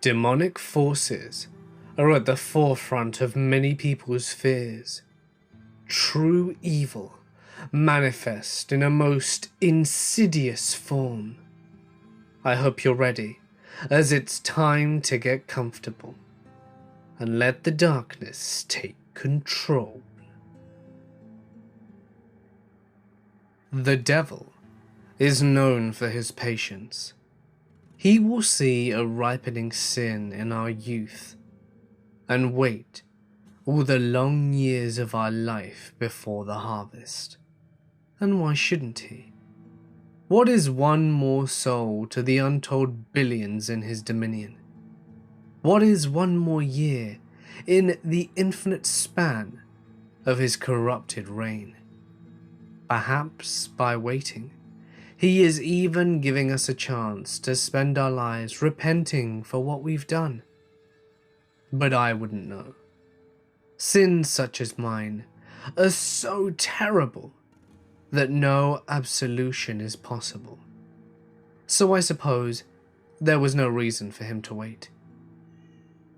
Demonic forces are at the forefront of many people's fears. True evil manifest in a most insidious form. I hope you're ready, as it's time to get comfortable and let the darkness take control. The devil is known for his patience. He will see a ripening sin in our youth and wait all the long years of our life before the harvest. And why shouldn't he? What is one more soul to the untold billions in his dominion? What is one more year in the infinite span of his corrupted reign? Perhaps by waiting, he is even giving us a chance to spend our lives repenting for what we've done. But I wouldn't know. Sins such as mine are so terrible that no absolution is possible. So I suppose there was no reason for him to wait.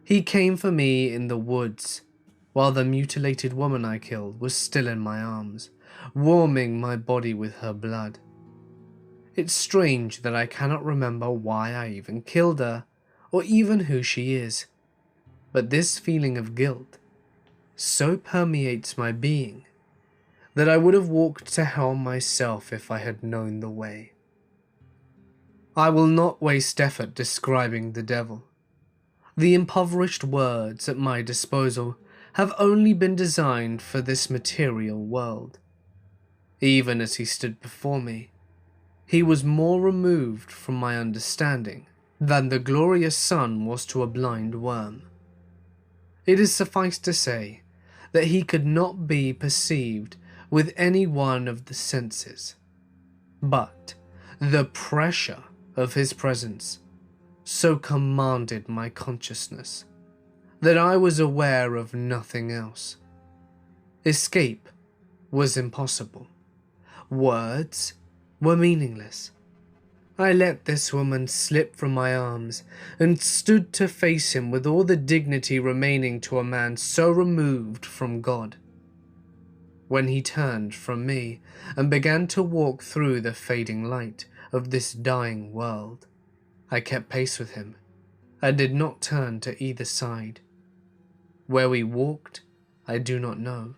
He came for me in the woods while the mutilated woman I killed was still in my arms, warming my body with her blood. It's strange that I cannot remember why I even killed her, or even who she is, but this feeling of guilt so permeates my being that I would have walked to hell myself if I had known the way. I will not waste effort describing the devil. The impoverished words at my disposal have only been designed for this material world. Even as he stood before me, he was more removed from my understanding than the glorious sun was to a blind worm. It is suffice to say that he could not be perceived with any one of the senses, but the pressure of his presence so commanded my consciousness that I was aware of nothing else. Escape was impossible. Words were meaningless. I let this woman slip from my arms and stood to face him with all the dignity remaining to a man so removed from God. When he turned from me and began to walk through the fading light of this dying world, I kept pace with him and did not turn to either side. Where we walked, I do not know,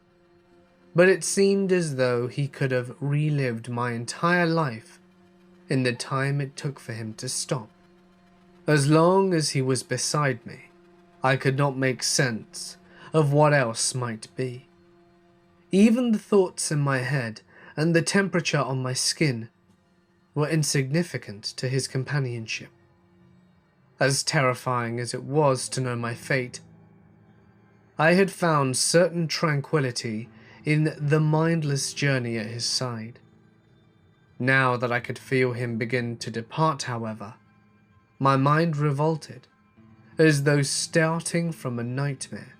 but it seemed as though he could have relived my entire life in the time it took for him to stop. As long as he was beside me, I could not make sense of what else might be. Even the thoughts in my head and the temperature on my skin were insignificant to his companionship. As terrifying as it was to know my fate, I had found certain tranquility in the mindless journey at his side. Now that I could feel him begin to depart, however, my mind revolted, as though starting from a nightmare.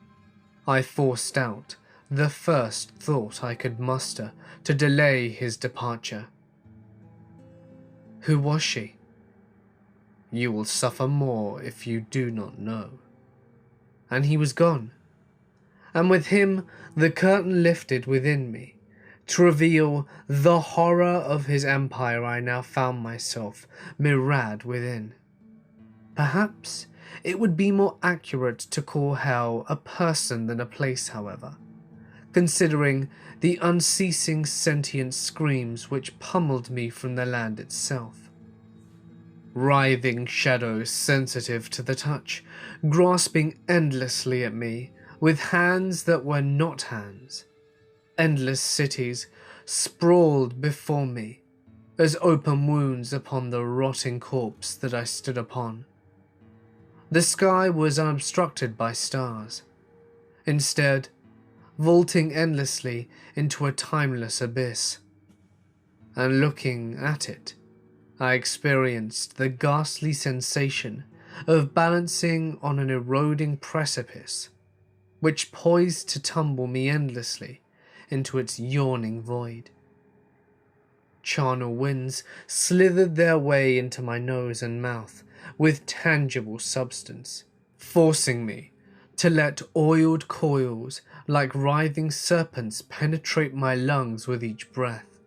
I forced out the first thought I could muster to delay his departure. Who was she? You will suffer more if you do not know. And he was gone, and with him the curtain lifted within me, to reveal the horror of his empire I now found myself mirrored within. Perhaps it would be more accurate to call hell a person than a place, however, considering the unceasing sentient screams which pummeled me from the land itself. Writhing shadows sensitive to the touch, grasping endlessly at me with hands that were not hands. Endless cities sprawled before me as open wounds upon the rotting corpse that I stood upon. The sky was unobstructed by stars. Instead, vaulting endlessly into a timeless abyss. And looking at it, I experienced the ghastly sensation of balancing on an eroding precipice, which poised to tumble me endlessly into its yawning void. Charnel winds slithered their way into my nose and mouth with tangible substance, forcing me to let oiled coils like writhing serpents penetrate my lungs with each breath.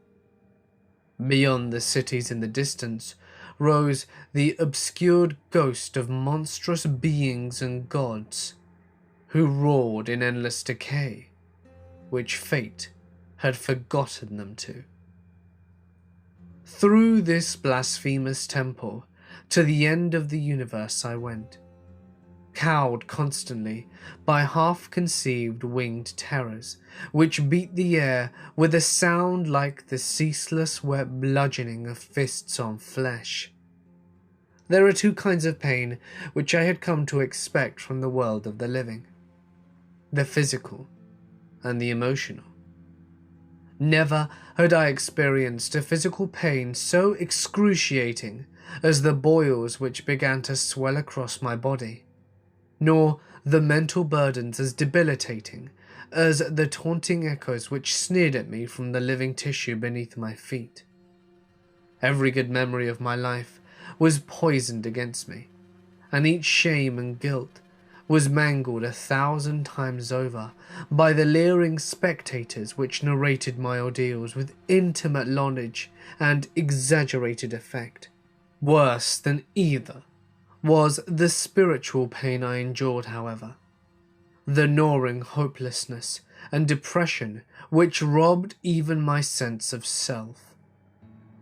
Beyond the cities in the distance rose the obscured ghost of monstrous beings and gods who roared in endless decay, which fate had forgotten them to. Through this blasphemous temple to the end of the universe I went, cowed constantly by half-conceived winged terrors which beat the air with a sound like the ceaseless wet bludgeoning of fists on flesh. There are two kinds of pain which I had come to expect from the world of the living: the physical and the emotional. Never had I experienced a physical pain so excruciating as the boils which began to swell across my body, nor the mental burdens as debilitating as the taunting echoes which sneered at me from the living tissue beneath my feet. Every good memory of my life was poisoned against me, and each shame and guilt was mangled 1,000 times over by the leering spectators which narrated my ordeals with intimate knowledge and exaggerated effect. Worse than either was the spiritual pain I endured, however, the gnawing hopelessness and depression which robbed even my sense of self.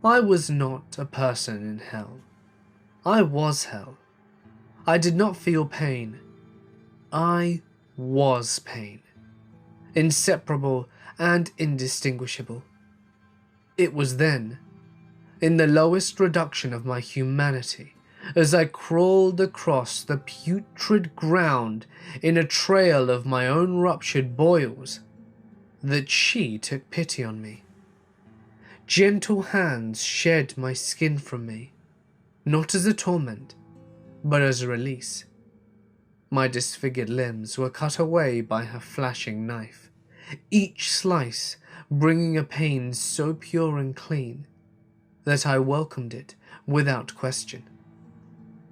I was not a person in hell. I was hell. I did not feel pain. I was pain, inseparable and indistinguishable. It was then, in the lowest reduction of my humanity, as I crawled across the putrid ground in a trail of my own ruptured boils, that she took pity on me. Gentle hands shed my skin from me, not as a torment, but as a release. My disfigured limbs were cut away by her flashing knife, each slice bringing a pain so pure and clean that I welcomed it without question.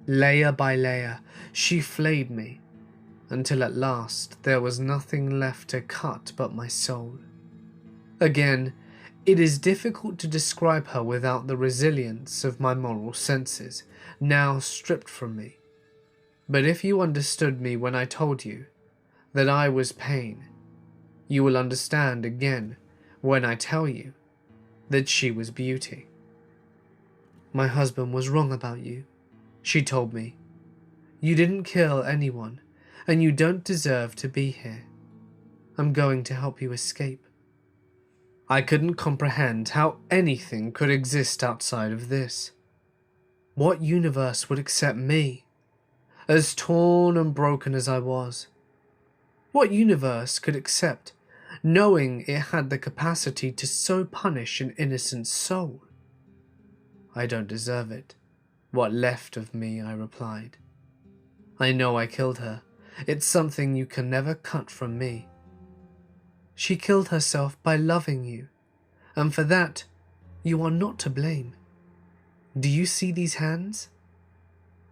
Layer by layer, she flayed me, until at last there was nothing left to cut but my soul. Again, it is difficult to describe her without the resilience of my moral senses, now stripped from me. But if you understood me when I told you that I was pain, you will understand again when I tell you that she was beauty. My husband was wrong about you, she told me. You didn't kill anyone, and you don't deserve to be here. I'm going to help you escape. I couldn't comprehend how anything could exist outside of this. What universe would accept me, as torn and broken as I was? What universe could accept, knowing it had the capacity to so punish an innocent soul? I don't deserve it. What left of me, I replied. I know I killed her. It's something you can never cut from me. She killed herself by loving you, and for that, you are not to blame. Do you see these hands?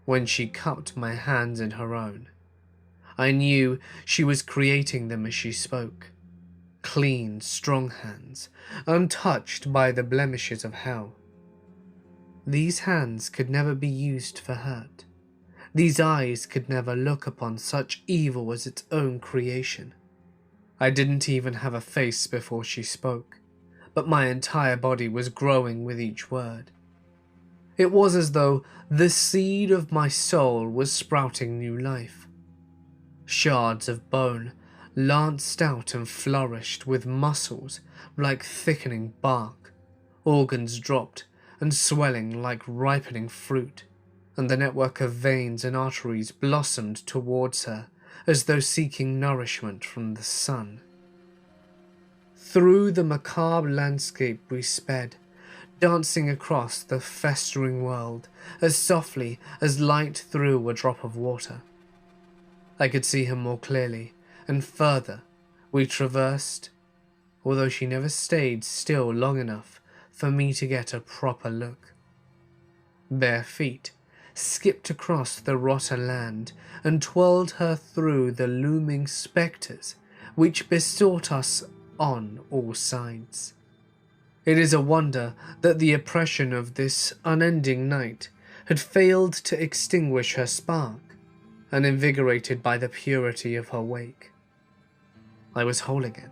When she cupped my hands in her own, I knew she was creating them as she spoke. Clean, strong hands, untouched by the blemishes of hell. These hands could never be used for hurt. These eyes could never look upon such evil as its own creation. I didn't even have a face before she spoke, but my entire body was growing with each word. It was as though the seed of my soul was sprouting new life. Shards of bone lanced out and flourished with muscles like thickening bark, organs dropped and swelling like ripening fruit, and the network of veins and arteries blossomed towards her as though seeking nourishment from the sun. Through the macabre landscape we sped, dancing across the festering world as softly as light through a drop of water. I could see her more clearly, and further we traversed, although she never stayed still long enough for me to get a proper look. Bare feet skipped across the rotter land and twirled her through the looming spectres which besought us on all sides. It is a wonder that the oppression of this unending night had failed to extinguish her spark, uninvigorated by the purity of her wake. I was whole again.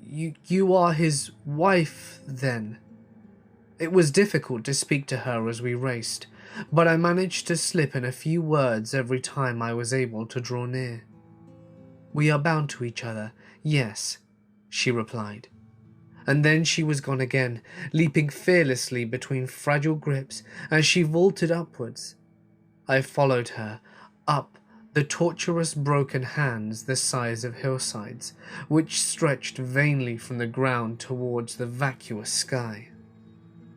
You are his wife, then? It was difficult to speak to her as we raced, but I managed to slip in a few words every time I was able to draw near. We are bound to each other, yes, she replied. And then she was gone again, leaping fearlessly between fragile grips as she vaulted upwards. I followed her, up the tortuous broken hands the size of hillsides, which stretched vainly from the ground towards the vacuous sky.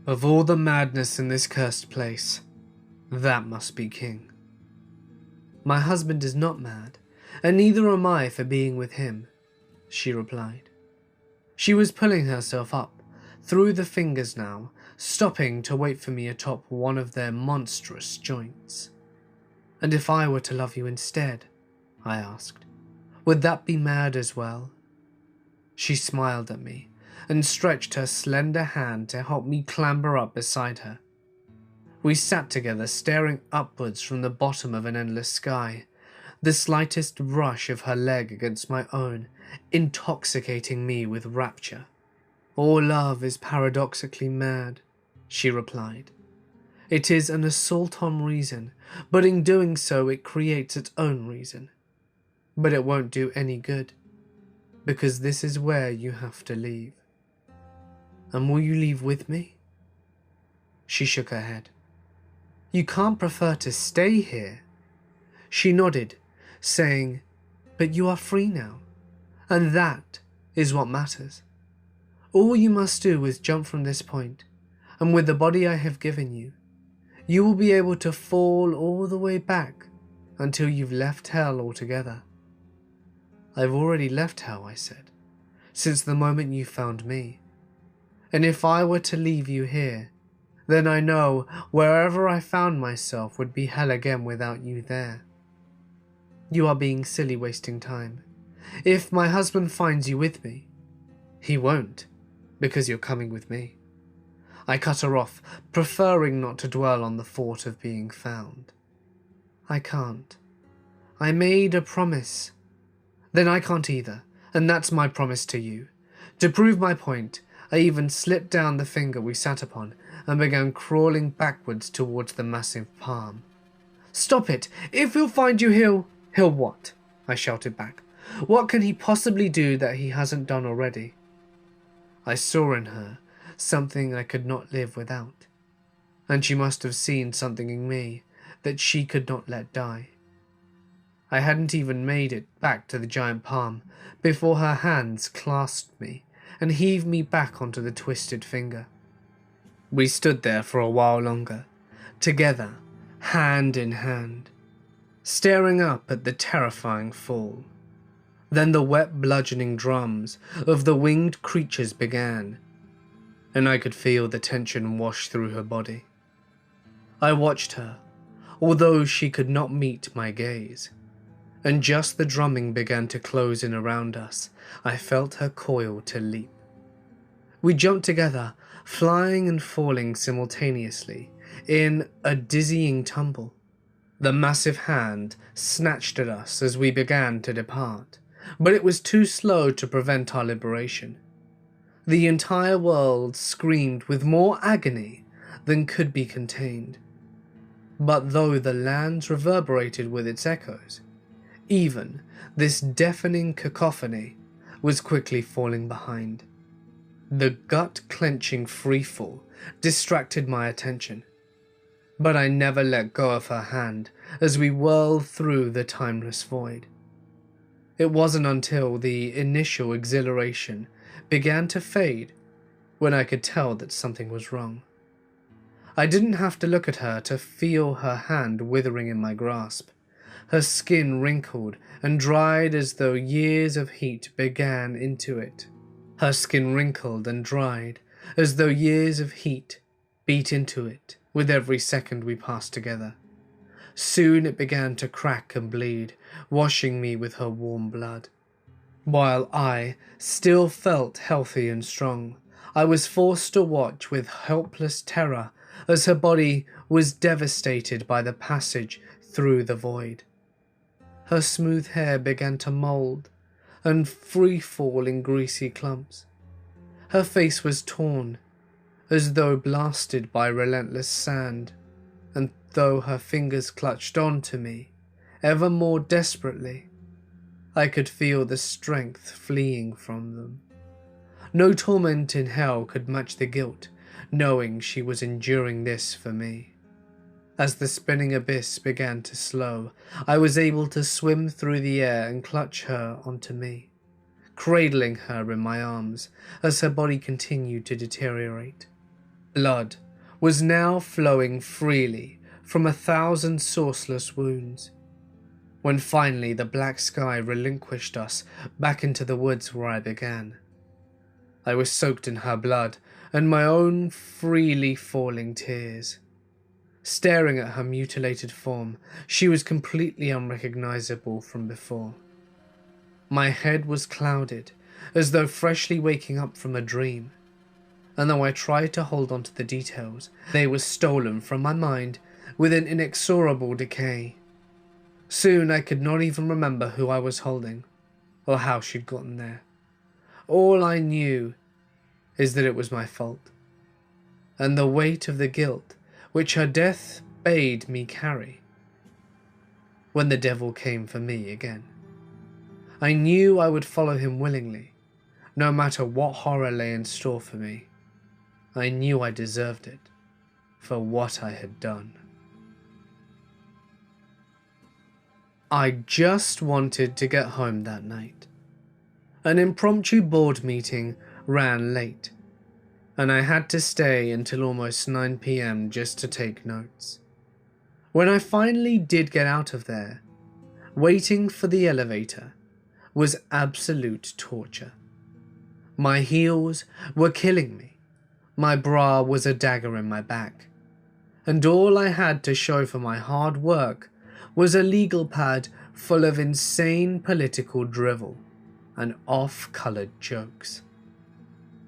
Of all the madness in this cursed place, that must be king. My husband is not mad, and neither am I for being with him, she replied. She was pulling herself up, through the fingers now, stopping to wait for me atop one of their monstrous joints. And if I were to love you instead, I asked, would that be mad as well? She smiled at me and stretched her slender hand to help me clamber up beside her. We sat together, staring upwards from the bottom of an endless sky, the slightest brush of her leg against my own intoxicating me with rapture. All love is paradoxically mad, she replied. It is an assault on reason, but in doing so it creates its own reason. But it won't do any good, because this is where you have to leave. And will you leave with me? She shook her head. You can't prefer to stay here. She nodded, saying, but you are free now, and that is what matters. All you must do is jump from this point, and with the body I have given you, you will be able to fall all the way back until you've left hell altogether. I've already left hell, I said, since the moment you found me. And if I were to leave you here, then I know wherever I found myself would be hell again without you there. You are being silly, wasting time. If my husband finds you with me, he won't, because you're coming with me. I cut her off, preferring not to dwell on the thought of being found. I can't. I made a promise. Then I can't either, and that's my promise to you. To prove my point, I even slipped down the finger we sat upon and began crawling backwards towards the massive palm. Stop it! If he'll find you, he'll what? I shouted back. What can he possibly do that he hasn't done already? I saw in her something I could not live without, and she must have seen something in me that she could not let die. I hadn't even made it back to the giant palm before her hands clasped me and heaved me back onto the twisted finger. We stood there for a while longer, together, hand in hand, staring up at the terrifying fall. Then the wet bludgeoning drums of the winged creatures began, and I could feel the tension wash through her body. I watched her, although she could not meet my gaze, and just the drumming began to close in around us, I felt her coil to leap. We jumped together, flying and falling simultaneously, in a dizzying tumble. The massive hand snatched at us as we began to depart, but it was too slow to prevent our liberation. The entire world screamed with more agony than could be contained. But though the lands reverberated with its echoes, even this deafening cacophony was quickly falling behind. The gut-clenching freefall distracted my attention, but I never let go of her hand as we whirled through the timeless void. It wasn't until the initial exhilaration began to fade when I could tell that something was wrong. I didn't have to look at her to feel her hand withering in my grasp. Her skin wrinkled and dried as though years of heat began into it. Her skin wrinkled and dried as though years of heat beat into it with every second we passed together. Soon it began to crack and bleed, washing me with her warm blood. While I still felt healthy and strong, I was forced to watch with helpless terror as her body was devastated by the passage through the void. Her smooth hair began to mold and free fall in greasy clumps. Her face was torn, as though blasted by relentless sand, and though her fingers clutched on to me, ever more desperately, I could feel the strength fleeing from them. No torment in hell could match the guilt, knowing she was enduring this for me. As the spinning abyss began to slow, I was able to swim through the air and clutch her onto me, cradling her in my arms as her body continued to deteriorate. Blood was now flowing freely from 1,000 sourceless wounds. When finally the black sky relinquished us back into the woods where I began, I was soaked in her blood and my own freely falling tears. Staring at her mutilated form, she was completely unrecognizable from before. My head was clouded, as though freshly waking up from a dream, and though I tried to hold on to the details, they were stolen from my mind with an inexorable decay. Soon I could not even remember who I was holding, or how she'd gotten there. All I knew is that it was my fault, and the weight of the guilt which her death bade me carry. When the devil came for me again, I knew I would follow him willingly, no matter what horror lay in store for me. I knew I deserved it for what I had done. I just wanted to get home that night. An impromptu board meeting ran late, and I had to stay until almost 9 p.m. just to take notes. When I finally did get out of there, waiting for the elevator was absolute torture. My heels were killing me, my bra was a dagger in my back, and all I had to show for my hard work was a legal pad full of insane political drivel and off-colored jokes.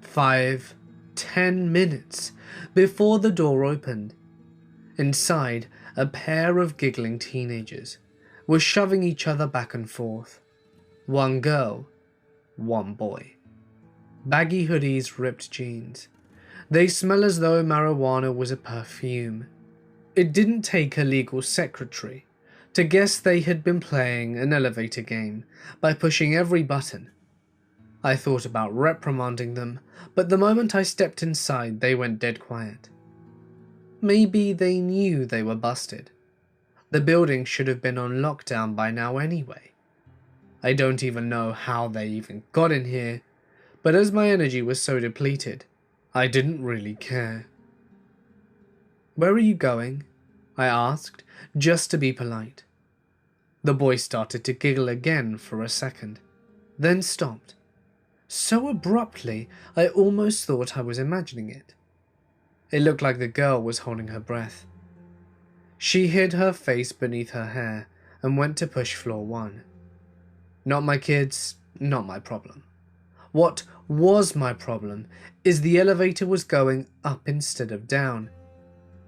5-10 minutes before the door opened, inside, a pair of giggling teenagers were shoving each other back and forth. One girl, one boy. Baggy hoodies, ripped jeans. They smell as though marijuana was a perfume. It didn't take a legal secretary to guess they had been playing an elevator game by pushing every button. I thought about reprimanding them, but the moment I stepped inside, they went dead quiet. Maybe they knew they were busted. The building should have been on lockdown by now anyway. I don't even know how they even got in here, but as my energy was so depleted, I didn't really care. "Where are you going?" I asked, just to be polite. The boy started to giggle again for a second, then stopped. So abruptly, I almost thought I was imagining it. It looked like the girl was holding her breath. She hid her face beneath her hair and went to push floor 1. Not my kids, not my problem. What was my problem is the elevator was going up instead of down.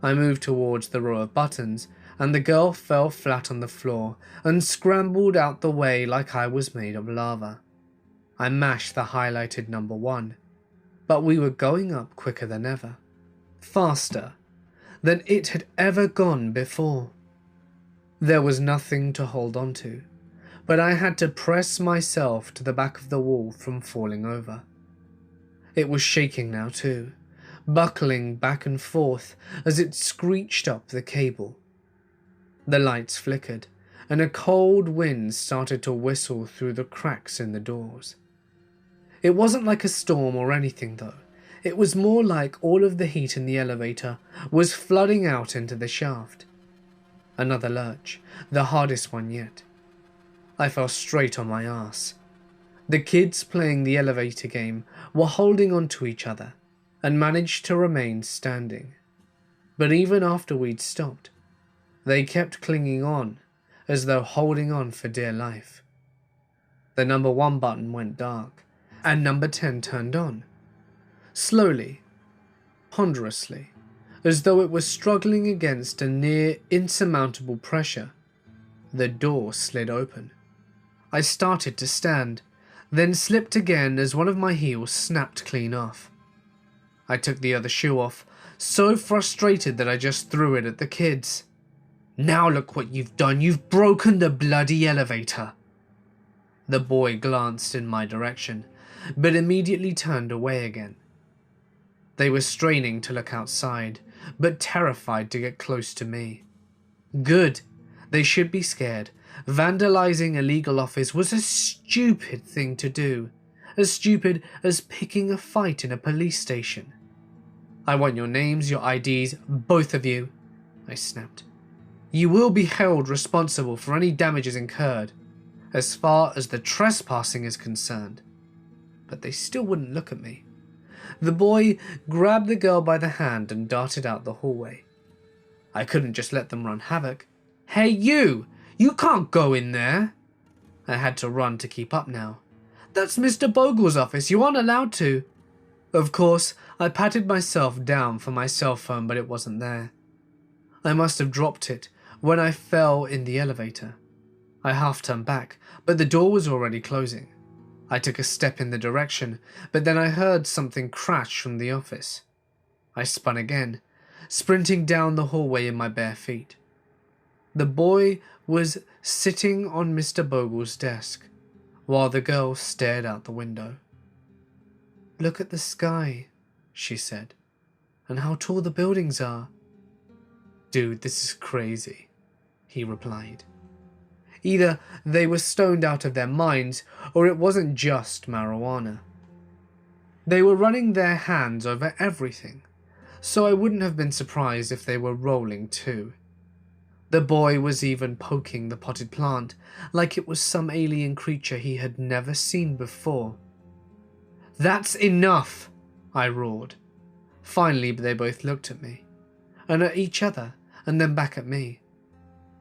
I moved towards the row of buttons, and the girl fell flat on the floor and scrambled out the way like I was made of lava. I mashed the highlighted number 1, but we were going up quicker than ever, faster than it had ever gone before. There was nothing to hold on to, but I had to press myself to the back of the wall from falling over. It was shaking now too, buckling back and forth as it screeched up the cable. The lights flickered, and a cold wind started to whistle through the cracks in the doors. It wasn't like a storm or anything though. It was more like all of the heat in the elevator was flooding out into the shaft. Another lurch, the hardest one yet. I fell straight on my ass. The kids playing the elevator game were holding on to each other and managed to remain standing. But even after we'd stopped, they kept clinging on, as though holding on for dear life. The number 1 button went dark, and number 10 turned on. Slowly, ponderously, as though it was struggling against a near insurmountable pressure, the door slid open. I started to stand, then slipped again as one of my heels snapped clean off. I took the other shoe off, so frustrated that I just threw it at the kids. "Now look what you've done, you've broken the bloody elevator." The boy glanced in my direction, but immediately turned away again. They were straining to look outside, but terrified to get close to me. Good. They should be scared. Vandalizing a legal office was a stupid thing to do, as stupid as picking a fight in a police station. "I want your names, your IDs, both of you," I snapped. "You will be held responsible for any damages incurred, as far as the trespassing is concerned." But they still wouldn't look at me. The boy grabbed the girl by the hand and darted out the hallway. I couldn't just let them run havoc. "Hey you! You can't go in there!" I had to run to keep up now. "That's Mr. Bogle's office, you aren't allowed to." Of course, I patted myself down for my cell phone, but it wasn't there. I must have dropped it when I fell in the elevator. I half turned back, but the door was already closing. I took a step in the direction, but then I heard something crash from the office. I spun again, sprinting down the hallway in my bare feet. The boy was sitting on Mr. Bogle's desk, while the girl stared out the window. "Look at the sky," she said, "and how tall the buildings are." "Dude, this is crazy," he replied. Either they were stoned out of their minds, or it wasn't just marijuana. They were running their hands over everything, so I wouldn't have been surprised if they were rolling too. The boy was even poking the potted plant like it was some alien creature he had never seen before. "That's enough!" I roared. Finally, they both looked at me, and at each other, and then back at me.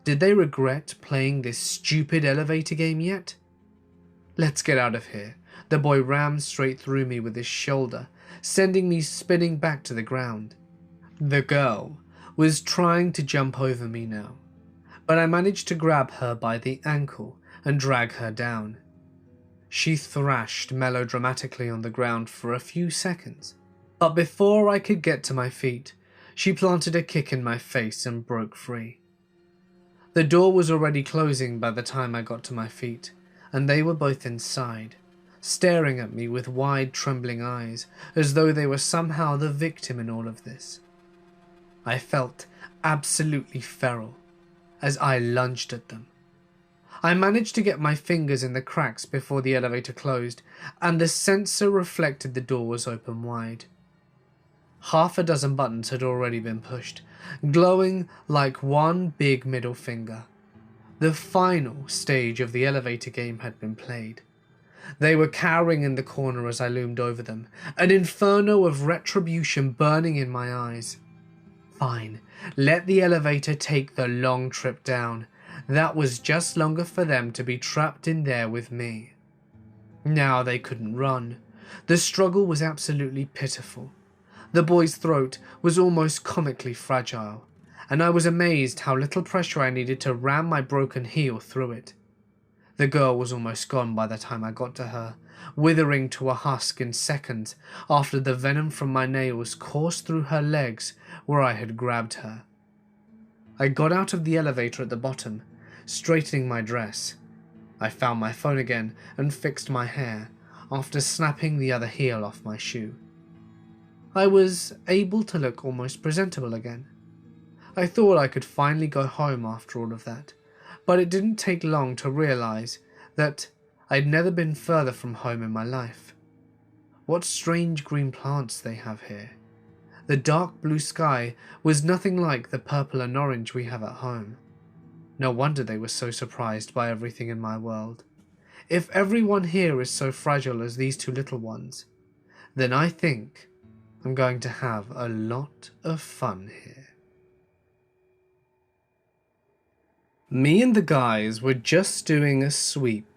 Did they regret playing this stupid elevator game yet? "Let's get out of here." The boy rammed straight through me with his shoulder, sending me spinning back to the ground. The girl was trying to jump over me now, but I managed to grab her by the ankle and drag her down. She thrashed melodramatically on the ground for a few seconds, but before I could get to my feet, she planted a kick in my face and broke free. The door was already closing by the time I got to my feet, and they were both inside, staring at me with wide, trembling eyes, as though they were somehow the victim in all of this. I felt absolutely feral as I lunged at them. I managed to get my fingers in the cracks before the elevator closed, and the sensor reflected the door was open wide. Half a dozen buttons had already been pushed, glowing like one big middle finger. The final stage of the elevator game had been played. They were cowering in the corner as I loomed over them, an inferno of retribution burning in my eyes. Fine, let the elevator take the long trip down. That was just longer for them to be trapped in there with me. Now they couldn't run. The struggle was absolutely pitiful. The boy's throat was almost comically fragile, and I was amazed how little pressure I needed to ram my broken heel through it. The girl was almost gone by the time I got to her, withering to a husk in seconds after the venom from my nails coursed through her legs where I had grabbed her. I got out of the elevator at the bottom, straightening my dress. I found my phone again and fixed my hair after snapping the other heel off my shoe. I was able to look almost presentable again. I thought I could finally go home after all of that, but it didn't take long to realize that I'd never been further from home in my life. What strange green plants they have here. The dark blue sky was nothing like the purple and orange we have at home. No wonder they were so surprised by everything in my world. If everyone here is so fragile as these two little ones, then I think I'm going to have a lot of fun here. Me and the guys were just doing a sweep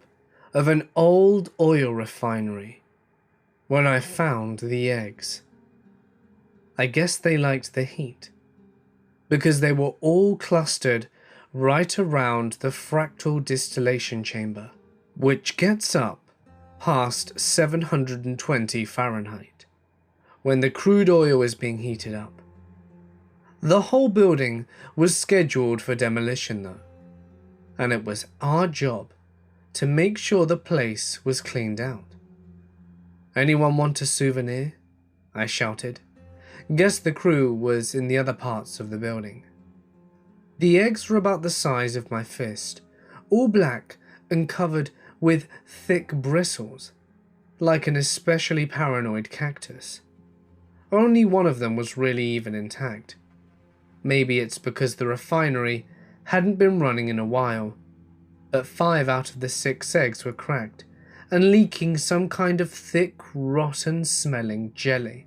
of an old oil refinery when I found the eggs. I guess they liked the heat, because they were all clustered right around the fractal distillation chamber, which gets up past 720 Fahrenheit when the crude oil is being heated up. The whole building was scheduled for demolition though, and it was our job to make sure the place was cleaned out. "Anyone want a souvenir?" I shouted. Guess the crew was in the other parts of the building. The eggs were about the size of my fist, all black and covered with thick bristles, like an especially paranoid cactus. Only one of them was really even intact. Maybe it's because the refinery hadn't been running in a while, but 5 out of the 6 eggs were cracked and leaking some kind of thick, rotten-smelling jelly.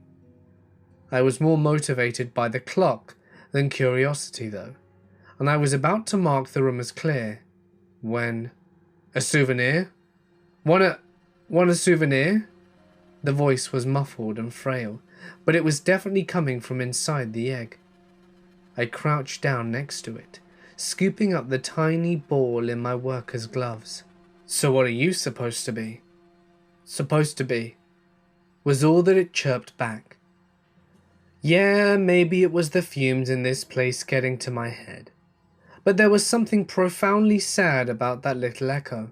I was more motivated by the clock than curiosity though, and I was about to mark the room as clear when... "A souvenir? Want a souvenir?" The voice was muffled and frail, but it was definitely coming from inside the egg. I crouched down next to it, scooping up the tiny ball in my worker's gloves. "So what are you supposed to be?" "Supposed to be," was all that it chirped back. Yeah, maybe it was the fumes in this place getting to my head, but there was something profoundly sad about that little echo.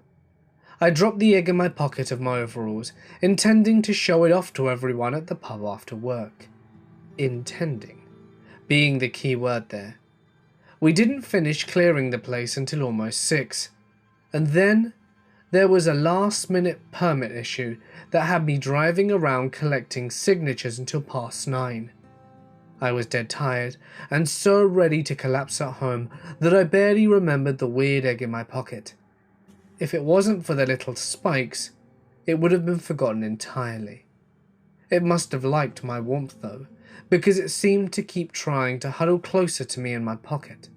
I dropped the egg in my pocket of my overalls, intending to show it off to everyone at the pub after work. Intending being the key word there. We didn't finish clearing the place until almost 6, and then there was a last-minute permit issue that had me driving around collecting signatures until past 9. I was dead tired and so ready to collapse at home that I barely remembered the weird egg in my pocket. If it wasn't for the little spikes, it would have been forgotten entirely. It must have liked my warmth though, because it seemed to keep trying to huddle closer to me in my pocket.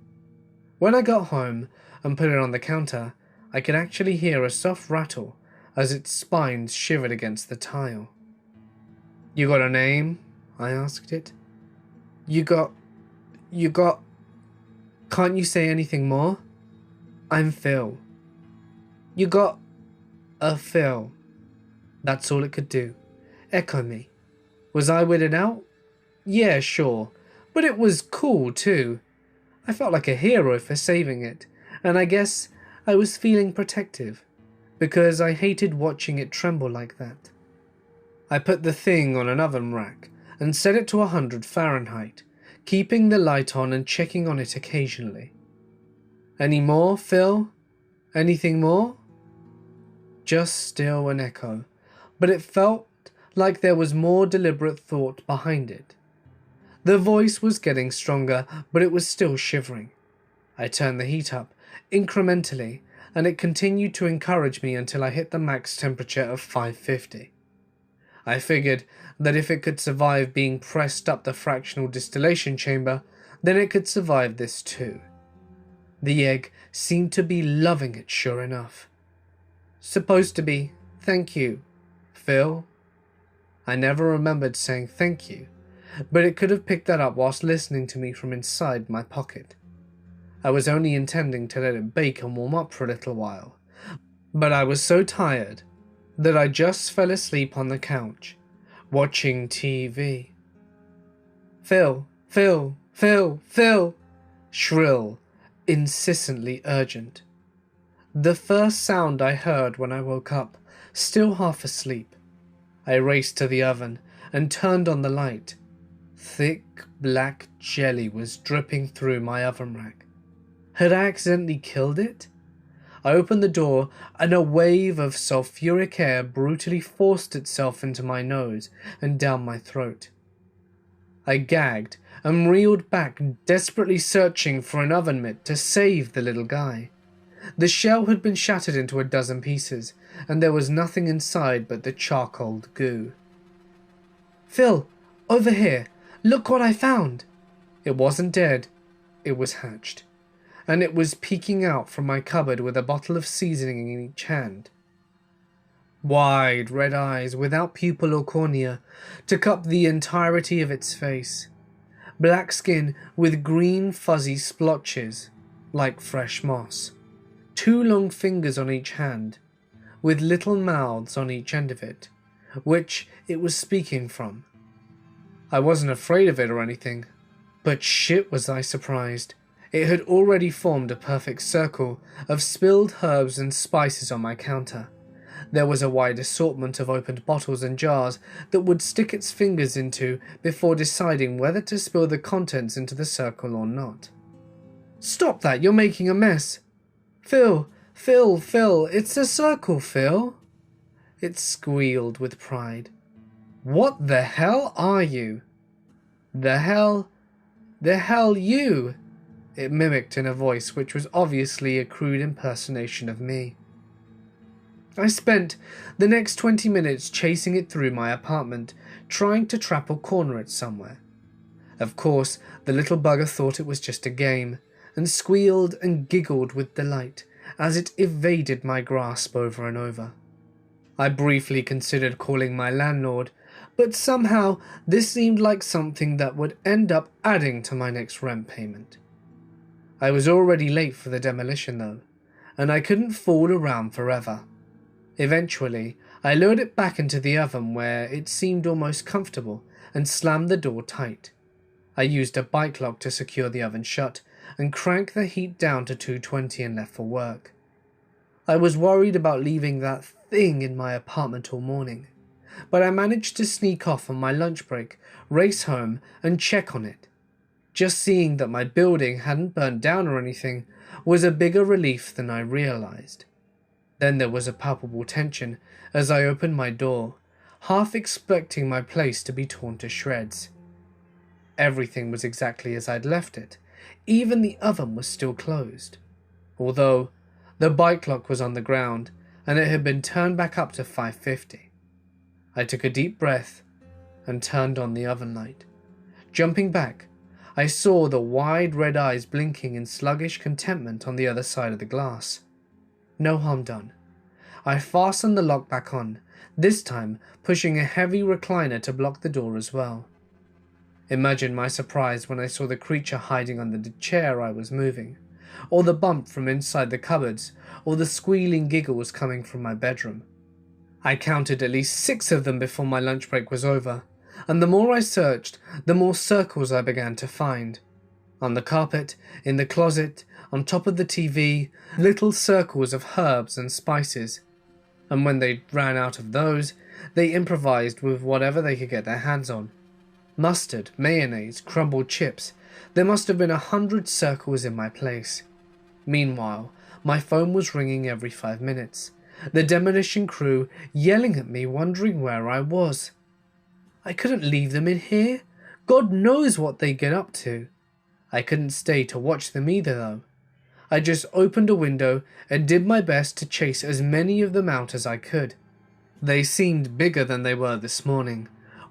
When I got home and put it on the counter, I could actually hear a soft rattle as its spines shivered against the tile. "You got a name?" I asked it. You got... Can't you say anything more?" "I'm Phil." "You got a Phil." That's all it could do. Echo me. Was I weirded out? Yeah, sure. But it was cool too. I felt like a hero for saving it, and I guess I was feeling protective, because I hated watching it tremble like that. I put the thing on an oven rack and set it to 100 Fahrenheit, keeping the light on and checking on it occasionally. "Any more, Phil? Anything more?" Just still an echo, but it felt like there was more deliberate thought behind it. The voice was getting stronger, but it was still shivering. I turned the heat up, incrementally, and it continued to encourage me until I hit the max temperature of 550. I figured that if it could survive being pressed up the fractional distillation chamber, then it could survive this too. The egg seemed to be loving it sure enough. "Supposed to be, thank you, Phil." I never remembered saying thank you, but it could have picked that up whilst listening to me from inside my pocket. I was only intending to let it bake and warm up for a little while, but I was so tired that I just fell asleep on the couch, watching TV. "Phil, Phil, Phil, Phil!" Shrill, insistently urgent. The first sound I heard when I woke up, still half asleep. I raced to the oven and turned on the light. Thick black jelly was dripping through my oven rack. Had I accidentally killed it? I opened the door and a wave of sulfuric air brutally forced itself into my nose and down my throat. I gagged and reeled back, desperately searching for an oven mitt to save the little guy. The shell had been shattered into a dozen pieces, and there was nothing inside but the charcoal goo. "Phil, over here, look what I found!" It wasn't dead, it was hatched. and it was peeking out from my cupboard with a bottle of seasoning in each hand. Wide red eyes without pupil or cornea took up the entirety of its face. Black skin with green fuzzy splotches, like fresh moss. 2 long fingers on each hand, with little mouths on each end of it, which it was speaking from. I wasn't afraid of it or anything, but shit was I surprised. It had already formed a perfect circle of spilled herbs and spices on my counter. There was a wide assortment of opened bottles and jars that would stick its fingers into before deciding whether to spill the contents into the circle or not. "Stop that, you're making a mess. Phil, it's a circle, Phil." It squealed with pride. "What the hell are you?" The hell you," it mimicked in a voice which was obviously a crude impersonation of me. I spent the next 20 minutes chasing it through my apartment, trying to trap or corner it somewhere. Of course, the little bugger thought it was just a game, and squealed and giggled with delight as it evaded my grasp over and over. I briefly considered calling my landlord, but somehow this seemed like something that would end up adding to my next rent payment. I was already late for the demolition though, and I couldn't fool around forever. Eventually, I lured it back into the oven where it seemed almost comfortable and slammed the door tight. I used a bike lock to secure the oven shut and cranked the heat down to 220 and left for work. I was worried about leaving that thing in my apartment all morning, but I managed to sneak off on my lunch break, race home and check on it. Just seeing that my building hadn't burnt down or anything was a bigger relief than I realized. Then there was a palpable tension as I opened my door, half expecting my place to be torn to shreds. Everything was exactly as I'd left it. Even the oven was still closed, although the bike lock was on the ground and it had been turned back up to 550. I took a deep breath and turned on the oven light. Jumping back, I saw the wide red eyes blinking in sluggish contentment on the other side of the glass. No harm done. I fastened the lock back on, this time pushing a heavy recliner to block the door as well. Imagine my surprise when I saw the creature hiding under the chair I was moving, or the bump from inside the cupboards, or the squealing giggles coming from my bedroom. I counted at least 6 of them before my lunch break was over, and the more I searched, the more circles I began to find. On the carpet, in the closet, on top of the TV, little circles of herbs and spices. And when they ran out of those, they improvised with whatever they could get their hands on. Mustard, mayonnaise, crumbled chips. There must have been 100 circles in my place. Meanwhile, my phone was ringing every 5 minutes. The demolition crew yelling at me, wondering where I was. I couldn't leave them in here. God knows what they get up to. I couldn't stay to watch them either though. I just opened a window and did my best to chase as many of them out as I could. They seemed bigger than they were this morning,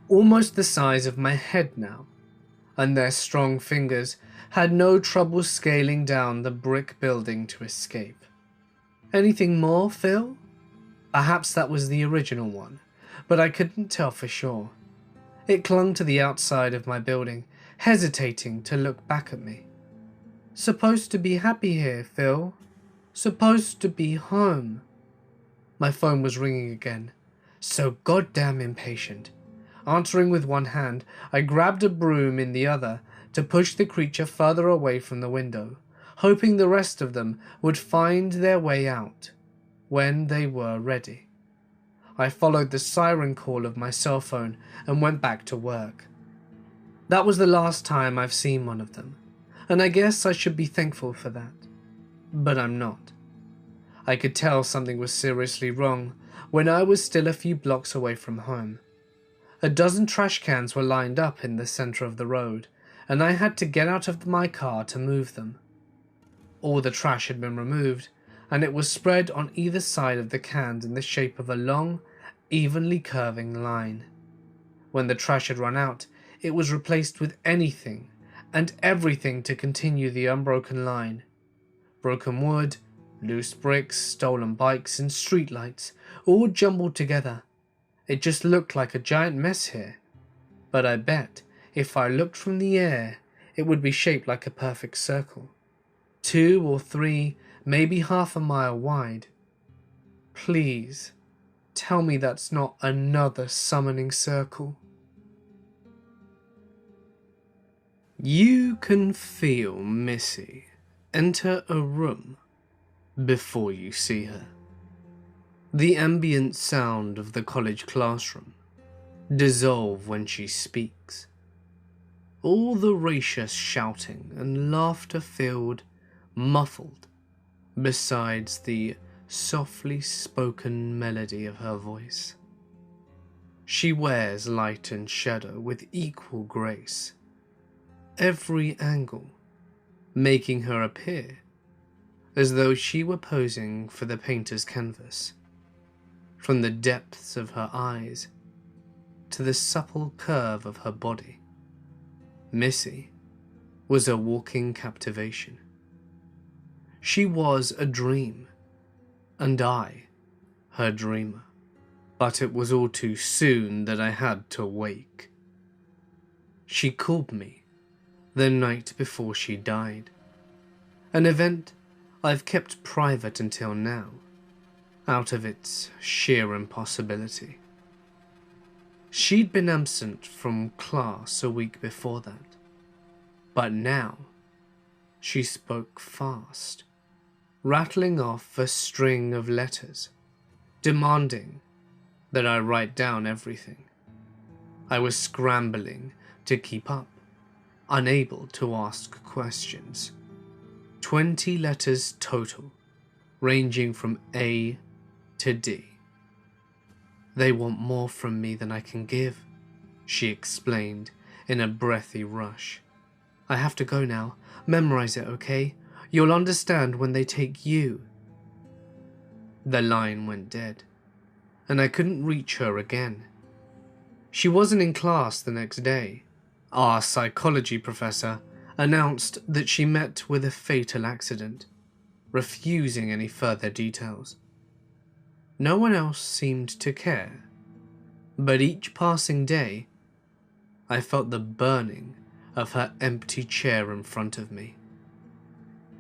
almost the size of my head now, and their strong fingers had no trouble scaling down the brick building to escape. Anything more, Phil? Perhaps that was the original one, but I couldn't tell for sure. It clung to the outside of my building, hesitating to look back at me. Supposed to be happy here, Phil. Supposed to be home. My phone was ringing again, so goddamn impatient. Answering with one hand, I grabbed a broom in the other to push the creature further away from the window, hoping the rest of them would find their way out when they were ready. I followed the siren call of my cell phone and went back to work. That was the last time I've seen one of them, and I guess I should be thankful for that. But I'm not. I could tell something was seriously wrong when I was still a few blocks away from home. A dozen trash cans were lined up in the center of the road, and I had to get out of my car to move them. All the trash had been removed, and it was spread on either side of the cans in the shape of a long, evenly curving line. When the trash had run out, it was replaced with anything and everything to continue the unbroken line. broken wood, loose bricks, stolen bikes, and streetlights, all jumbled together. It just looked like a giant mess here. But I bet if I looked from the air, it would be shaped like a perfect circle. 2 or 3, maybe half a mile wide. Please, tell me that's not another summoning circle. You can feel Missy enter a room before you see her. The ambient sound of the college classroom dissolve when she speaks. All the raucous shouting and laughter-filled, muffled, besides the softly spoken melody of her voice. She wears light and shadow with equal grace, every angle making her appear as though she were posing for the painter's canvas. From the depths of her eyes to the supple curve of her body, Missy was a walking captivation. She was a dream, and I, her dreamer. But it was all too soon that I had to wake. She called me the night before she died, an event I've kept private until now, out of its sheer impossibility. She'd been absent from class a week before that, but now she spoke fast, rattling off a string of letters, demanding that I write down everything. I was scrambling to keep up, unable to ask questions. 20 letters total, ranging from A to D. They want more from me than I can give, she explained in a breathy rush. I have to go now. Memorize it, okay? You'll understand when they take you. The line went dead, and I couldn't reach her again. She wasn't in class the next day. Our psychology professor announced that she met with a fatal accident, refusing any further details. No one else seemed to care, but each passing day, I felt the burning of her empty chair in front of me.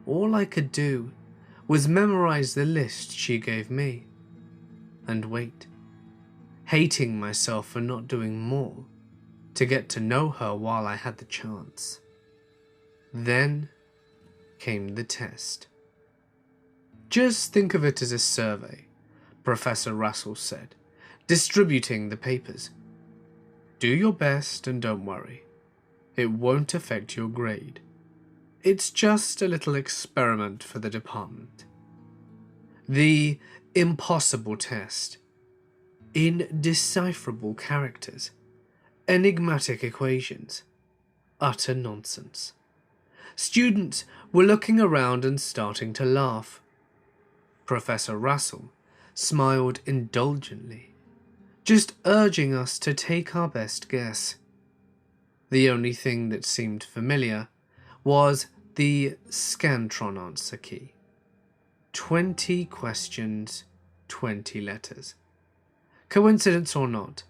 All I could do was memorize the list she gave me, and wait, hating myself for not doing more to get to know her while I had the chance. Then came the test. Just think of it as a survey, Professor Russell said, distributing the papers. Do your best and don't worry. It won't affect your grade. It's just a little experiment for the department. The impossible test. Indecipherable characters. Enigmatic equations. Utter nonsense. Students were looking around and starting to laugh. Professor Russell smiled indulgently, just urging us to take our best guess. The only thing that seemed familiar was the Scantron answer key. 20 questions, 20 letters. Coincidence or not,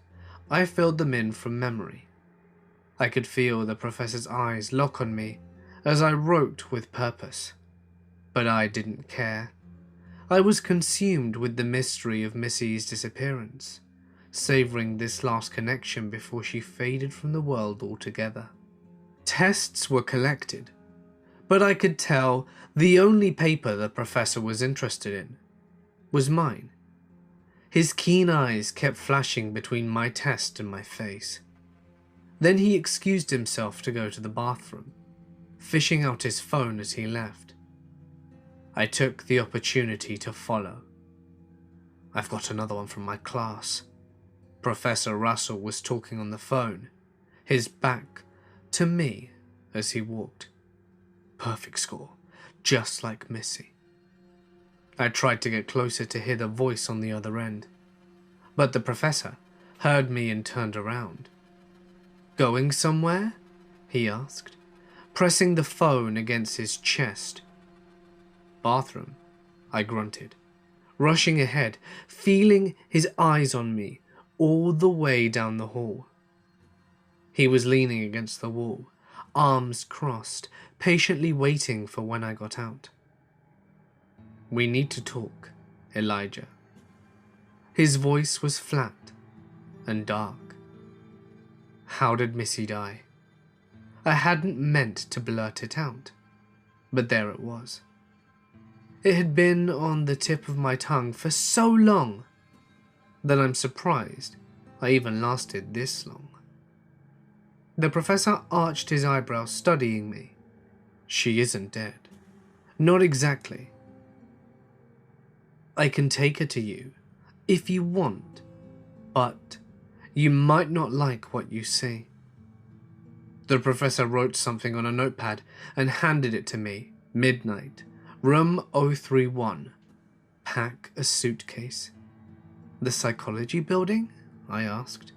I filled them in from memory. I could feel the professor's eyes lock on me as I wrote with purpose. But I didn't care. I was consumed with the mystery of Missy's disappearance, savouring this last connection before she faded from the world altogether. Tests were collected, but I could tell the only paper the professor was interested in was mine. His keen eyes kept flashing between my test and my face. Then he excused himself to go to the bathroom, fishing out his phone as he left. I took the opportunity to follow. I've got another one from my class. Professor Russell was talking on the phone, his back to me as he walked. Perfect score, just like Missy. I tried to get closer to hear the voice on the other end, but the professor heard me and turned around. Going somewhere? He asked, pressing the phone against his chest. bathroom," I grunted, rushing ahead, feeling his eyes on me all the way down the hall. He was leaning against the wall, arms crossed, patiently waiting for when I got out. "We need to talk, Elijah." His voice was flat and dark. How did Missy die? I hadn't meant to blurt it out, but there it was. It had been on the tip of my tongue for so long that I'm surprised I even lasted this long. The professor arched his eyebrows, studying me. "She isn't dead." "Not exactly. I can take her to you if you want, but you might not like what you see." The professor wrote something on a notepad and handed it to me. "Midnight, room 031. Pack a suitcase." "The psychology building?" I asked.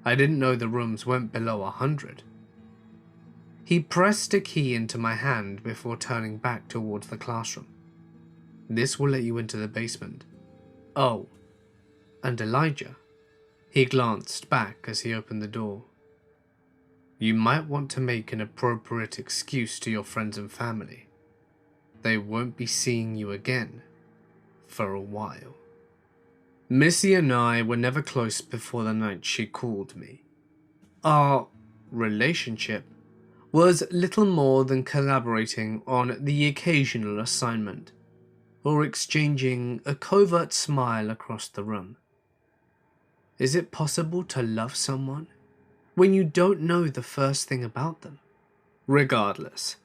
I didn't know the rooms went below 100. He pressed a key into my hand before turning back towards the classroom. "This will let you into the basement." "Oh, and Elijah." He glanced back as he opened the door. "You might want to make an appropriate excuse to your friends and family. They won't be seeing you again for a while." Missy and I were never close before the night she called me. Our relationship was little more than collaborating on the occasional assignment, or exchanging a covert smile across the room. Is it possible to love someone when you don't know the first thing about them? Regardless,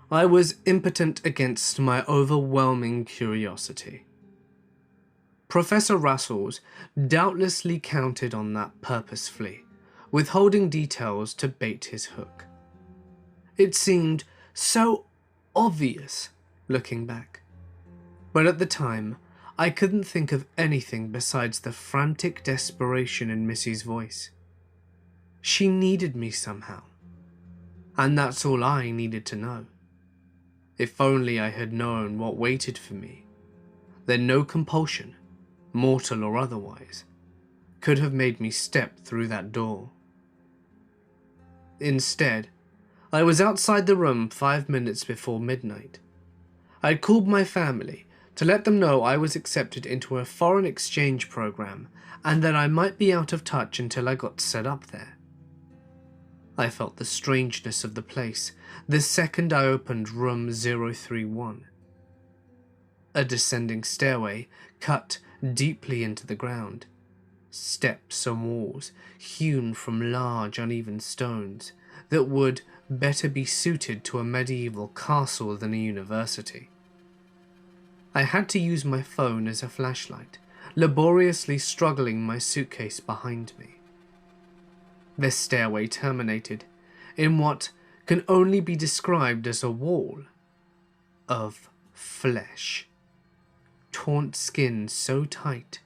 I was impotent against my overwhelming curiosity. Professor Russell's doubtlessly counted on that purposefully, withholding details to bait his hook. It seemed so obvious looking back, but at the time I couldn't think of anything besides the frantic desperation in Missy's voice. She needed me somehow, and that's all I needed to know. If only I had known what waited for me, then no compulsion, mortal or otherwise, could have made me step through that door. Instead, I was outside the room 5 minutes before midnight. I'd called my family to let them know I was accepted into a foreign exchange program and that I might be out of touch until I got set up there. I felt the strangeness of the place the second I opened room 031. A descending stairway cut deeply into the ground. Steps and walls hewn from large uneven stones that would better be suited to a medieval castle than a university. I had to use my phone as a flashlight, laboriously struggling my suitcase behind me. The stairway terminated in what can only be described as a wall of flesh. Taunt skin so tight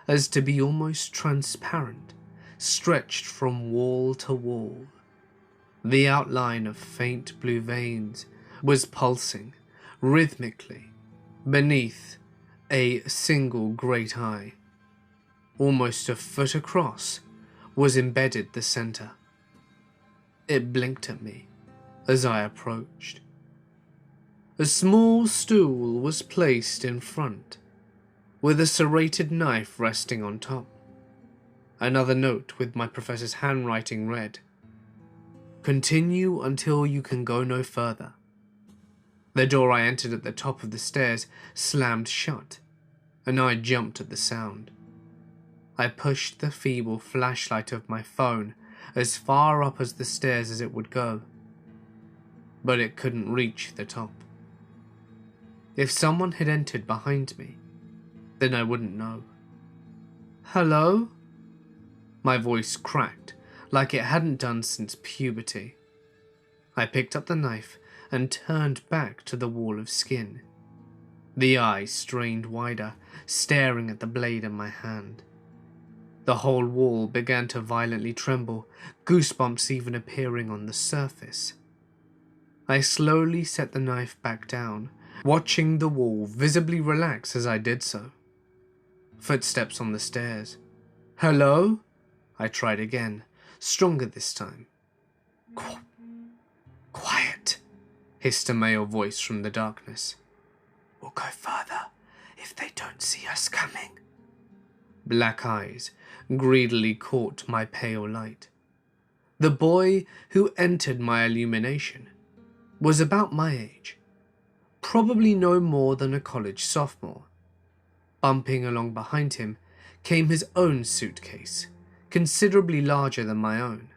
as to be almost transparent, stretched from wall to wall. The outline of faint blue veins was pulsing rhythmically beneath a single great eye. Almost a foot across was embedded the center. It blinked at me as I approached. A small stool was placed in front, with a serrated knife resting on top. Another note with my professor's handwriting read, "Continue until you can go no further." The door I entered at the top of the stairs slammed shut, and I jumped at the sound. I pushed the feeble flashlight of my phone as far up as the stairs as it would go, but it couldn't reach the top. If someone had entered behind me, then I wouldn't know. "Hello?" My voice cracked like it hadn't done since puberty. I picked up the knife and turned back to the wall of skin. The eye strained wider, staring at the blade in my hand. The whole wall began to violently tremble, goosebumps even appearing on the surface. I slowly set the knife back down, watching the wall visibly relax as I did so. Footsteps on the stairs. "Hello?" I tried again, stronger this time. "Quiet," hissed a male voice from the darkness. "We'll go further if they don't see us coming." Black eyes greedily caught my pale light. The boy who entered my illumination was about my age, probably no more than a college sophomore. Bumping along behind him came his own suitcase, considerably larger than my own.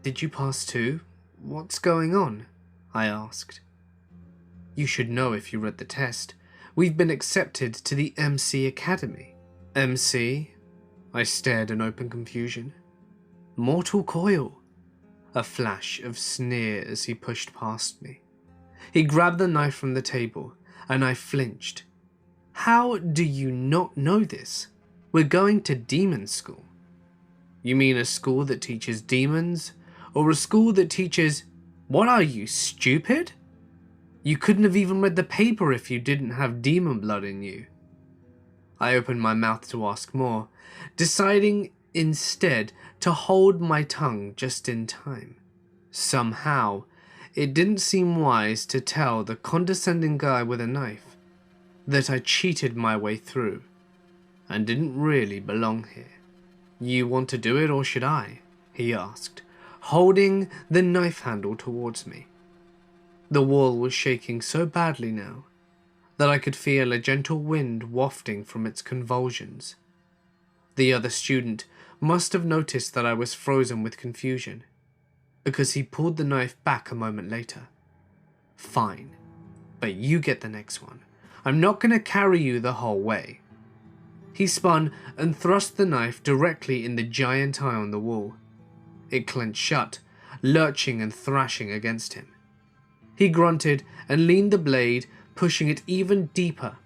"Did you pass too? What's going on?" I asked. "You should know if you read the test. We've been accepted to the MC Academy." "MC?" I stared in open confusion. "Mortal Coil." A flash of sneer as he pushed past me. He grabbed the knife from the table, and I flinched. "How do you not know this? We're going to demon school." "You mean a school that teaches demons? Or a school that teaches—" "What are you, stupid? You couldn't have even read the paper if you didn't have demon blood in you." I opened my mouth to ask more, deciding instead to hold my tongue just in time. Somehow, it didn't seem wise to tell the condescending guy with a knife that I cheated my way through and didn't really belong here. "You want to do it or should I?" he asked, holding the knife handle towards me. The wall was shaking so badly now that I could feel a gentle wind wafting from its convulsions. The other student must have noticed that I was frozen with confusion, because he pulled the knife back a moment later. "Fine, but you get the next one. I'm not going to carry you the whole way." He spun and thrust the knife directly in the giant eye on the wall. It clenched shut, lurching and thrashing against him. He grunted and leaned the blade, pushing it even deeper,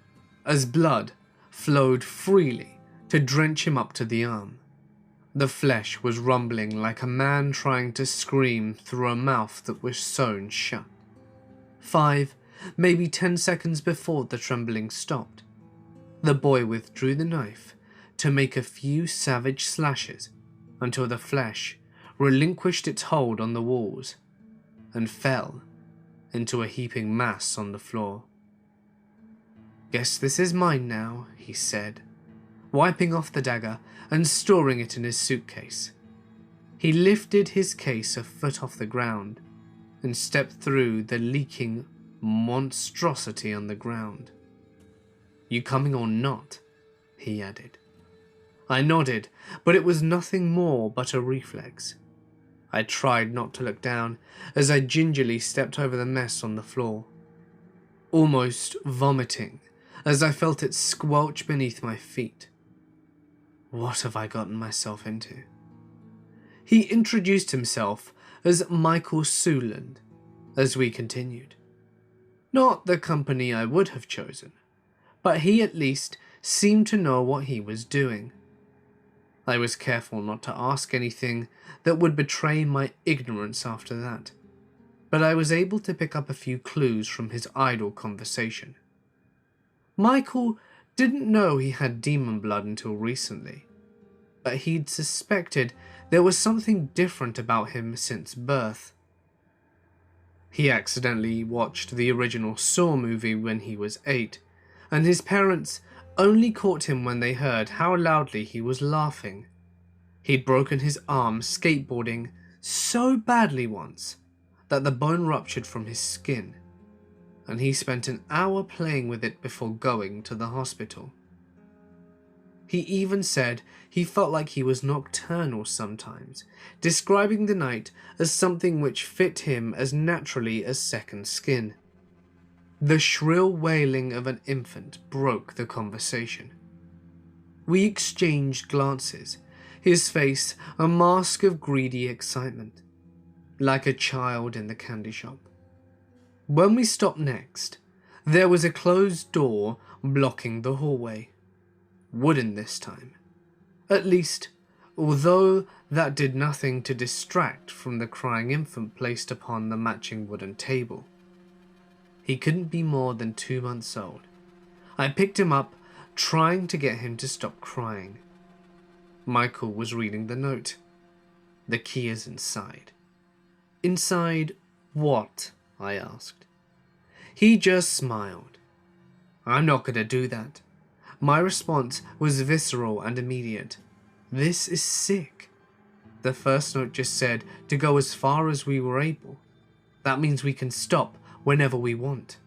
as blood flowed freely to drench him up to the arm. The flesh was rumbling like a man trying to scream through a mouth that was sewn shut. 5, maybe 10 seconds before the trembling stopped, the boy withdrew the knife to make a few savage slashes until the flesh relinquished its hold on the walls and fell into a heaping mass on the floor. "Guess this is mine now," he said, wiping off the dagger and storing it in his suitcase. He lifted his case a foot off the ground and stepped through the leaking monstrosity on the ground. "You coming or not?" he added. I nodded, but it was nothing more but a reflex. I tried not to look down as I gingerly stepped over the mess on the floor, almost vomiting as I felt it squelch beneath my feet. What have I gotten myself into? He introduced himself as Michael Suland as we continued. Not the company I would have chosen, but he at least seemed to know what he was doing. I was careful not to ask anything that would betray my ignorance after that, but I was able to pick up a few clues from his idle conversation. Michael didn't know he had demon blood until recently, but he'd suspected there was something different about him since birth. He accidentally watched the original Saw movie when he was 8, and his parents only caught him when they heard how loudly he was laughing. He'd broken his arm skateboarding so badly once that the bone ruptured from his skin, and he spent an hour playing with it before going to the hospital. He even said he felt like he was nocturnal sometimes, describing the night as something which fit him as naturally as second skin. The shrill wailing of an infant broke the conversation. We exchanged glances, his face a mask of greedy excitement, like a child in the candy shop. When we stopped next, there was a closed door blocking the hallway. Wooden this time. At least, although that did nothing to distract from the crying infant placed upon the matching wooden table. He couldn't be more than 2 months old. I picked him up, trying to get him to stop crying. Michael was reading the note. The key is inside. Inside what? I asked. He just smiled. I'm not going to do that. My response was visceral and immediate. This is sick. The first note just said to go as far as we were able. That means we can stop whenever we want.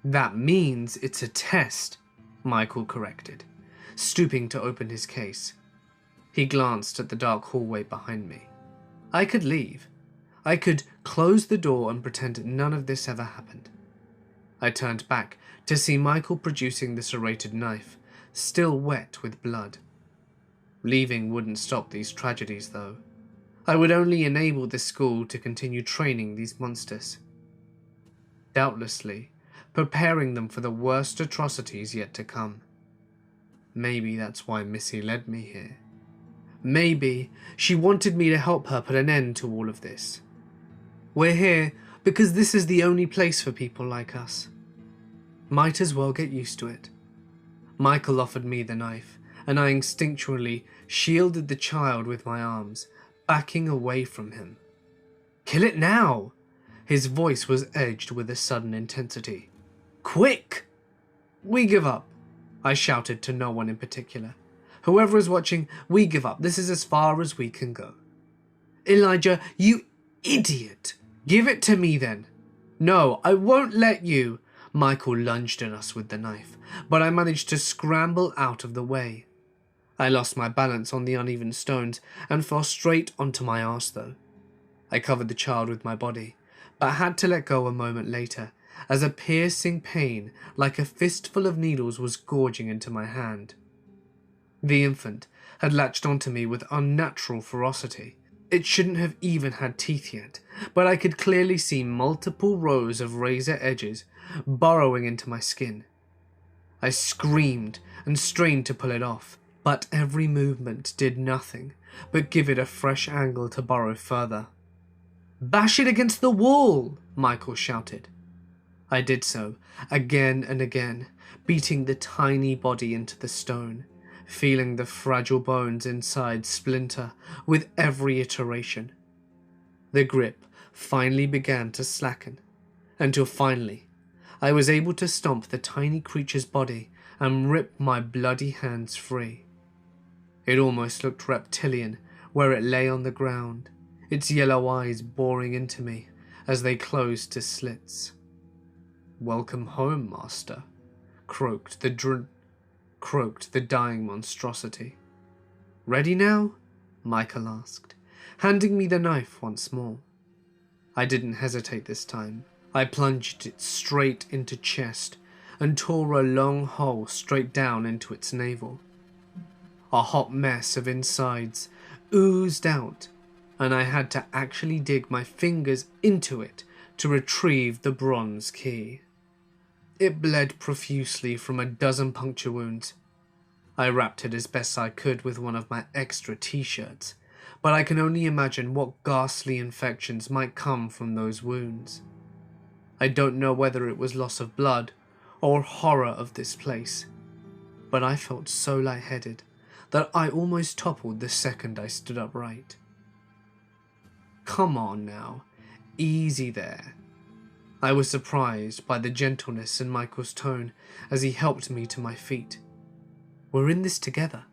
That means it's a test, Michael corrected, stooping to open his case. He glanced at the dark hallway behind me. I could leave. I could close the door and pretend none of this ever happened. I turned back to see Michael producing the serrated knife, still wet with blood. Leaving wouldn't stop these tragedies, though. I would only enable the school to continue training these monsters. Doubtlessly, preparing them for the worst atrocities yet to come. Maybe that's why Missy led me here. Maybe she wanted me to help her put an end to all of this. We're here because this is the only place for people like us. Might as well get used to it. Michael offered me the knife, and I instinctually shielded the child with my arms, backing away from him. Kill it now! His voice was edged with a sudden intensity. Quick! We give up, I shouted to no one in particular. Whoever is watching, we give up. This is as far as we can go. Elijah, you idiot! Give it to me then. No, I won't let you. Michael lunged at us with the knife, but I managed to scramble out of the way. I lost my balance on the uneven stones and fell straight onto my arse though. I covered the child with my body, but had to let go a moment later as a piercing pain like a fistful of needles was gorging into my hand. The infant had latched onto me with unnatural ferocity. It shouldn't have even had teeth yet, but I could clearly see multiple rows of razor edges burrowing into my skin. I screamed and strained to pull it off, but every movement did nothing but give it a fresh angle to burrow further. Bash it against the wall, Michael shouted. I did so, again and again, beating the tiny body into the stone, feeling the fragile bones inside splinter with every iteration. The grip finally began to slacken, until finally I was able to stomp the tiny creature's body and rip my bloody hands free. It almost looked reptilian where it lay on the ground, its yellow eyes boring into me as they closed to slits. Welcome home, master, croaked the dying monstrosity. Ready now? Michael asked, handing me the knife once more. I didn't hesitate this time. I plunged it straight into chest and tore a long hole straight down into its navel. A hot mess of insides oozed out, and I had to actually dig my fingers into it to retrieve the bronze key. It bled profusely from a dozen puncture wounds. I wrapped it as best I could with one of my extra t-shirts, but I can only imagine what ghastly infections might come from those wounds. I don't know whether it was loss of blood or horror of this place, but I felt so lightheaded that I almost toppled the second I stood upright. Come on now, easy there. I was surprised by the gentleness in Michael's tone as he helped me to my feet. We're in this together,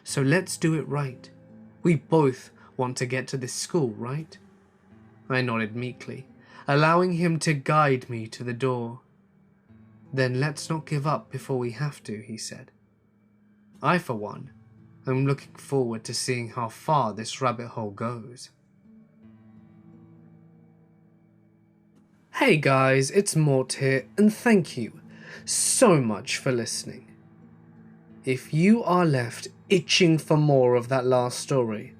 so let's do it right. We both want to get to this school, right? I nodded meekly, allowing him to guide me to the door. Then let's not give up before we have to, he said. I, for one, am looking forward to seeing how far this rabbit hole goes. Hey guys, it's Mort here, and thank you so much for listening. If you are left itching for more of that last story,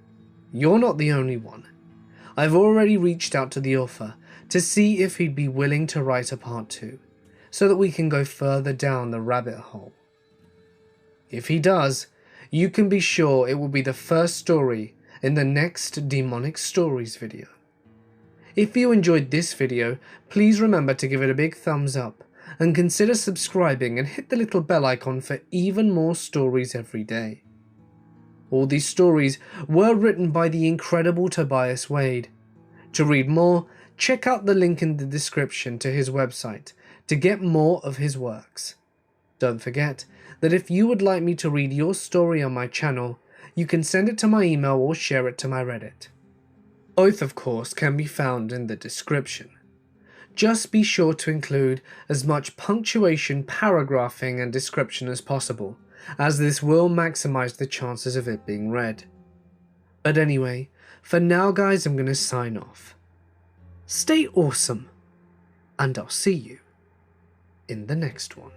you're not the only one. I've already reached out to the author to see if he'd be willing to write a part 2, so that we can go further down the rabbit hole. If he does, you can be sure it will be the first story in the next Demonic Stories video. If you enjoyed this video, please remember to give it a big thumbs up and consider subscribing and hit the little bell icon for even more stories every day. All these stories were written by the incredible Tobias Wade. To read more, check out the link in the description to his website to get more of his works. Don't forget that if you would like me to read your story on my channel, you can send it to my email or share it to my Reddit. Both, of course, can be found in the description. Just be sure to include as much punctuation, paragraphing, and description as possible, as this will maximize the chances of it being read. But anyway, for now guys, I'm going to sign off. Stay awesome, and I'll see you in the next one.